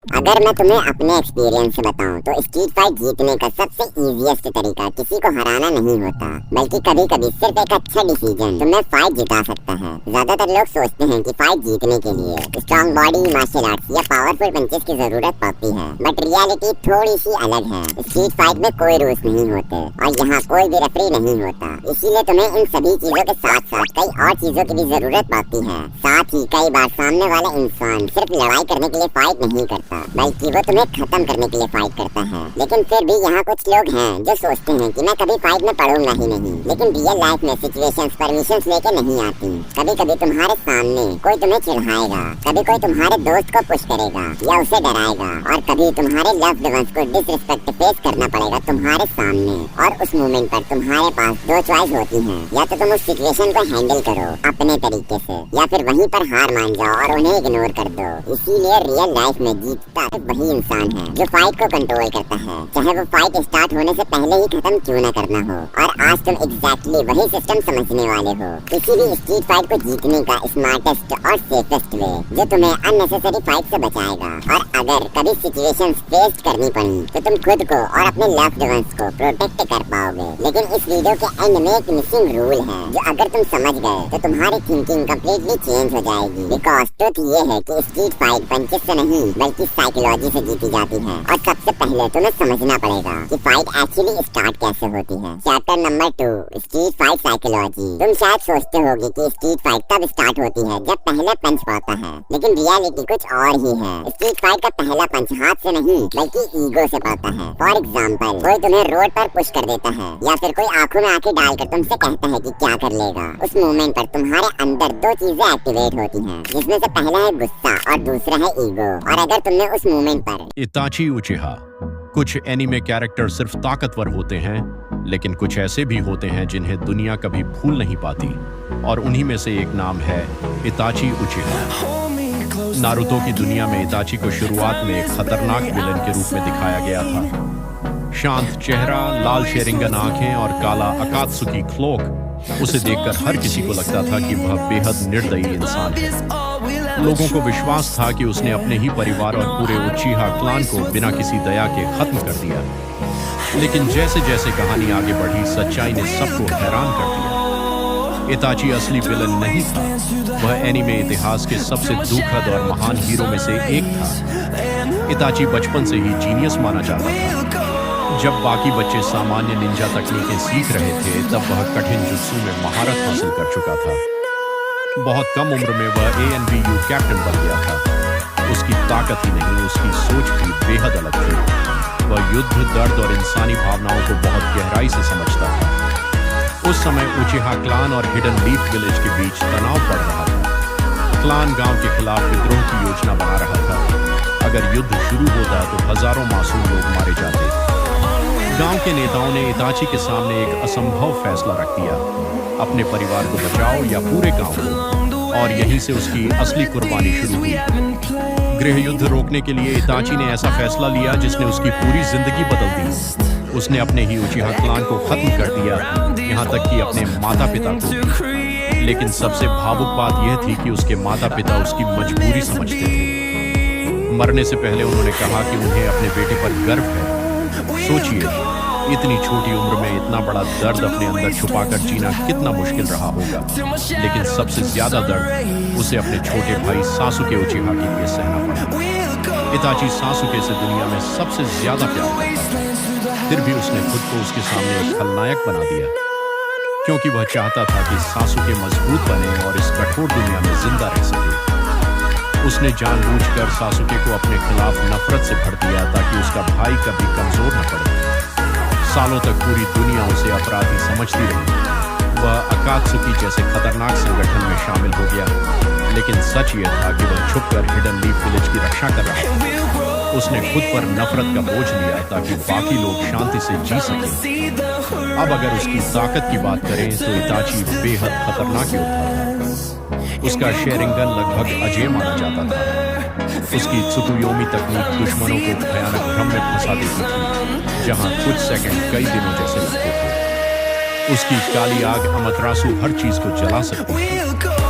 अगर मैं तुम्हें अपने एक्सपीरियंस से बताऊं तो स्ट्रीट फाइट जीतने का सबसे इजीएस्ट तरीका किसी को हराना नहीं होता, बल्कि कभी कभी सिर्फ एक अच्छा डिसीजन तुम्हें फाइट जिता सकता है। ज्यादातर लोग सोचते हैं कि फाइट जीतने के लिए स्ट्रॉन्ग बॉडी, मार्शल आर्ट्स या पावरफुल पंचेस की जरूरत पड़ती है, बट रियलिटी थोड़ी सी अलग है। स्ट्रीट फाइट में कोई रूल्स नहीं होते और यहाँ कोई भी रेफरी नहीं होता, इसीलिए तुम्हें इन सभी चीजों के साथ साथ कई और चीजों की भी जरूरत पड़ती है। साथ ही कई बार सामने वाला इंसान सिर्फ लड़ाई करने के लिए फाइट नहीं करता, बल्कि वो तुम्हें खत्म करने के लिए फाइट करता है। लेकिन फिर भी यहाँ कुछ लोग हैं जो सोचते हैं कि मैं कभी फाइट में पड़ूंगा ही नहीं, लेकिन रियल लाइफ में सिचुएशंस परमिशंस लेके नहीं आती। कभी कभी तुम्हारे सामने कोई तुम्हें चिढ़ाएगा, कभी कोई तुम्हारे दोस्त को पुश करेगा या उसे डराएगा, और कभी तुम्हारे लव्ड वंस को डिसरिस्पेक्ट फेस करना पड़ेगा तुम्हारे सामने। और उस मोमेंट पर तुम्हारे पास दो चॉइस होती है, या तो तुम उस सिचुएशन को हैंडल करो अपने तरीके से, या फिर वहीं पर हार मान जाओ और उन्हें इग्नोर कर दो। इसीलिए रियल लाइफ में जीतता वही इंसान है जो फाइट को कंट्रोल करता है, चाहे वो फाइट स्टार्ट होने से पहले ही खत्म क्यों न करना हो। और आज तुम एग्जैक्टली वही सिस्टम समझने वाले हो, किसी भी स्ट्रीट फाइट को जीतने का स्मार्टेस्ट और सेफेस्ट वे जो तुम्हें अननेसेसरी फाइट से बचाएगा। और अगर कभी सिचुएशंस फेस करनी पड़ी तो तुम खुद को और अपने लव्ड वंस को प्रोटेक्ट कर पाओगे। लेकिन इस वीडियो के एंड में एक मिसिंग रूल है जो अगर तुम समझ गए तो तुम्हारी थिंकिंग कम्प्लीटली चेंज हो जाएगी। बिकॉज ट्रुथ ये है कि स्ट्रीट फाइट पंचेस से नहीं बल्कि साइकोलॉजी से जीती जाती है। और सबसे पहले तुम्हें समझना पड़ेगा कि फाइट एक्चुअली स्टार्ट कैसे होती है। Chapter number 2, street fight psychology. तुम शायद सोचते होगे कि स्ट्रीट फाइट तब स्टार्ट होती है जब पहले पंच पाता है, लेकिन रियलिटी कुछ और ही है। स्ट्रीट फाइट का पहला पंच हाथ से नहीं बल्कि ईगो से पाता है। फॉर एग्जाम्पल, कोई तुम्हें रोड पर पुश कर देता है, या फिर कोई आंखों में आंखें डालकर तुमसे कहता है कि क्या कर लेगा। उस मोमेंट पर तुम्हारे अंदर दो चीजें एक्टिवेट होती हैं, जिसमें से पहला है गुस्सा और दूसरा है ईगो। और अगर तुमने उस मोमेंट पर इताची उचिहा। कुछ एनीमे कैरेक्टर सिर्फ ताकतवर होते हैं, लेकिन कुछ ऐसे भी होते हैं जिन्हें दुनिया कभी भूल नहीं पाती, और उन्हीं में से एक नाम है इताची उचिहा। नारुतो की दुनिया में इताची को शुरुआत में एक खतरनाक विलन के रूप में दिखाया गया था। शांत चेहरा, लाल शेरिंगन आंखें और काला अकात्सुकी क्लोक। उसे देखकर हर किसी को लगता था कि वह बेहद निर्दयी इंसान है। लोगों को विश्वास था कि उसने अपने ही परिवार और पूरे उचिहा क्लान को बिना किसी दया के खत्म कर दिया। लेकिन जैसे जैसे कहानी आगे बढ़ी, सच्चाई ने सबको हैरान कर दिया। इताची असली विलन नहीं था, वह एनीमे इतिहास के सबसे दुखद और महान हीरो में से एक था। इताची बचपन से ही जीनियस माना जाता था। जब बाकी बच्चे सामान्य निंजा तकनीकें सीख रहे थे, तब वह कठिन जुत्सु में महारत हासिल कर चुका था। बहुत कम उम्र में वह ANBU कैप्टन बन गया था। उसकी ताकत ही नहीं, उसकी सोच भी बेहद अलग थी। वह युद्ध, दर्द और इंसानी भावनाओं को बहुत गहराई से समझता था। उस समय उचिहा क्लान और हिडन लीफ विलेज के बीच तनाव बढ़ रहा था। क्लान गांव के खिलाफ विद्रोह की योजना बना रहा था। अगर युद्ध शुरू होता तो हजारों मासूम लोग मारे जाते। गांव के नेताओं ने इताची के सामने एक असंभव फैसला रख दिया, अपने परिवार को बचाओ या पूरे गांव को। और यहीं से उसकी असली कुर्बानी शुरू हुई। गृह युद्ध रोकने के लिए इताची ने ऐसा फैसला लिया जिसने उसकी पूरी जिंदगी बदल दी। उसने अपने ही उचिहा क्लान को खत्म कर दिया, यहाँ तक कि अपने माता पिता को। लेकिन सबसे भावुक बात यह थी कि उसके माता पिता उसकी मजबूरी समझते थे। मरने से पहले उन्होंने कहा कि उन्हें अपने बेटे पर गर्व है। सोचिए, इतनी छोटी उम्र में इतना बड़ा दर्द अपने अंदर छुपाकर जीना कितना मुश्किल रहा होगा। लेकिन सबसे ज्यादा दर्द उसे अपने छोटे भाई सासुके उचिहा के लिए सहना पड़ा। इताची सासुके से दुनिया में सबसे ज्यादा प्यार करता था, फिर भी उसने खुद को उसके सामने एक खलनायक बना दिया, क्योंकि वह चाहता था कि सासुके मजबूत बने और इस कठोर दुनिया में जिंदा रह सके। उसने जानबूझकर सासुके को अपने खिलाफ नफरत से भर दिया ताकि उसका भाई कभी कमजोर न पड़े। सालों तक पूरी दुनिया उसे अपराधी समझती रही। वह अकात्सुकी जैसे खतरनाक संगठन में शामिल हो गया, लेकिन सच यह था कि वह छुपकर हिडन लीफ विलेज की रक्षा कर रहा था। उसने खुद पर नफरत का बोझ लिया ताकि बाकी लोग शांति से जी सकें। अब अगर उसकी ताकत की बात करें तो इताची बेहद खतरनाक योद्धा था। उसका शेरिंगन लगभग अजेय माना जाता था। उसकी त्सुकुयोमी तकनीक दुश्मनों को भयानक भ्रम में फंसा देती थी, जहां कुछ सेकंड कई दिनों जैसे लगते थे। उसकी काली आग अमतरासु हर चीज को जला सकती थी,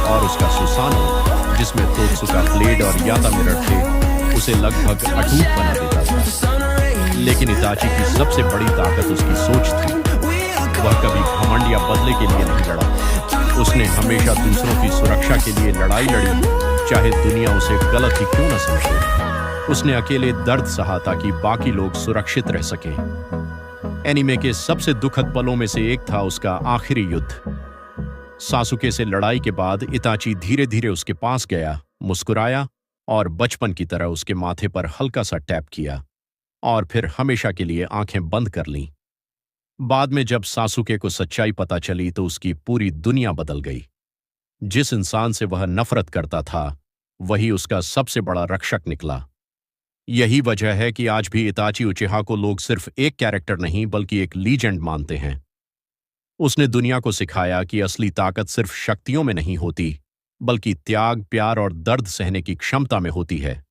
और उसका सुसानो, जिसमें तोत्सुका ब्लेड और याता मिरर थे, उसे लगभग अटूट बना देता था। लेकिन इताची की सबसे बड़ी ताकत उसकी सोच थी। वह कभी घमंड या बदले के लिए नहीं लड़ा। उसने हमेशा दूसरों की सुरक्षा के लिए लड़ाई लड़ी, चाहे दुनिया उसे गलत ही क्यों न समझे। उसने अकेले दर्द सहा ताकि बाकी लोग सुरक्षित रह सकें। एनीमे के सबसे दुखद पलों में से एक था उसका आखिरी युद्ध। सासुके से लड़ाई के बाद इताची धीरे धीरे उसके पास गया, मुस्कुराया और बचपन की तरह उसके माथे पर हल्का सा टैप किया और फिर हमेशा के लिए आंखें बंद कर लीं। बाद में जब सासुके को सच्चाई पता चली तो उसकी पूरी दुनिया बदल गई। जिस इंसान से वह नफरत करता था वही उसका सबसे बड़ा रक्षक निकला। यही वजह है कि आज भी इताची उचिहा को लोग सिर्फ एक कैरेक्टर नहीं बल्कि एक लीजेंड मानते हैं। उसने दुनिया को सिखाया कि असली ताकत सिर्फ शक्तियों में नहीं होती, बल्कि त्याग, प्यार और दर्द सहने की क्षमता में होती है।